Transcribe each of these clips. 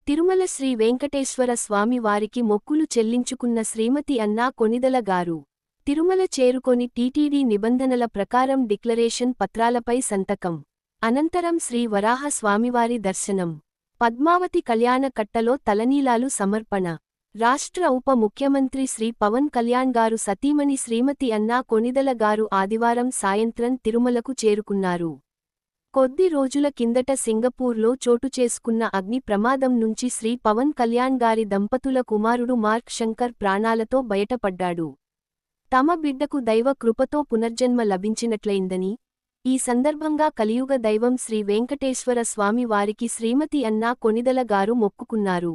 తిరుమల శ్రీ వెంకటేశ్వర స్వామి వారికి మొక్కులు చెల్లించుకున్న శ్రీమతి అన్నా కొణిదల గారు తిరుమల చేరుకొని టీటీడీ నిబంధనల ప్రకారం డిక్లరేషన్ పత్రాలపై సంతకం. అనంతరం శ్రీ వరాహ స్వామివారి దర్శనం. పద్మావతి కళ్యాణ కట్టలో తలనీలాలు సమర్పణ. రాష్ట్ర ఉప ముఖ్యమంత్రి శ్రీ పవన్ కళ్యాణ్ గారు సతీమణి శ్రీమతి అన్నా కొణిదల గారు ఆదివారం సాయంత్రం తిరుమలకు చేరుకున్నారు. కొద్ది రోజుల కిందట సింగపూర్లో చోటుచేసుకున్న అగ్ని ప్రమాదం నుంచి శ్రీ పవన్ కళ్యాణ్ గారి దంపతుల కుమారుడు మార్క్ శంకర్ ప్రాణాలతో బయటపడ్డాడు. తమ బిడ్డకు దైవ కృపతో పునర్జన్మ లభించినట్లయిందని, ఈ సందర్భంగా కలియుగ దైవం శ్రీ వెంకటేశ్వర స్వామి వారికి శ్రీమతి అన్నా కొణిదల గారు మొక్కుకున్నారు.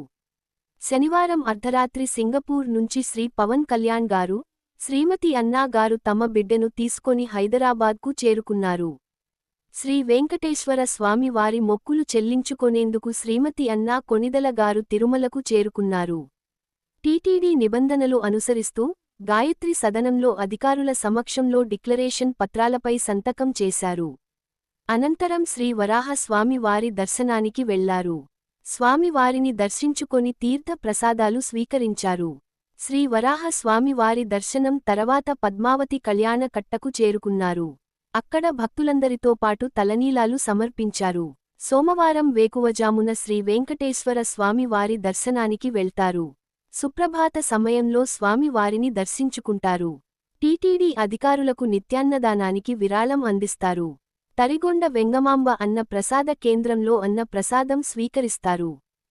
శనివారం అర్ధరాత్రి సింగపూర్ నుంచి శ్రీ పవన్ కళ్యాణ్ గారు, శ్రీమతి అన్నా గారు తమ బిడ్డను తీసుకొని హైదరాబాద్కు చేరుకున్నారు. శ్రీ వెంకటేశ్వర స్వామి వారి మొక్కులు చెల్లించుకొనేందుకు శ్రీమతి అన్నా కొణిదల గారు తిరుమలకు చేరుకున్నారు. టీటీడీ నిబంధనలు అనుసరిస్తూ గాయత్రి సదనంలో అధికారుల సమక్షంలో డిక్లరేషన్ పత్రాలపై సంతకం చేశారు. అనంతరం శ్రీ వరాహ స్వామి వారి దర్శనానికి వెళ్లారు. స్వామివారిని దర్శించుకొని తీర్థ ప్రసాదాలు స్వీకరించారు. శ్రీ వరాహ స్వామి వారి దర్శనం తర్వాత పద్మావతి కళ్యాణ కట్టకు చేరుకున్నారు. అక్కడ భక్తులందరితో పాటు తలనీలాలు సమర్పించారు. సోమవారం వేకువజామున శ్రీ వెంకటేశ్వర స్వామి వారి దర్శనానికి వెళ్తారు. సుప్రభాత సమయంలో స్వామి వారిని దర్శించుకుంటారు. టీటీడీ అధికారులకు నిత్యాన్నదానానికి విరాళం అందిస్తారు. తరిగొండ వెంగమాంబ అన్న ప్రసాద కేంద్రంలో అన్న ప్రసాదం స్వీకరిస్తారు.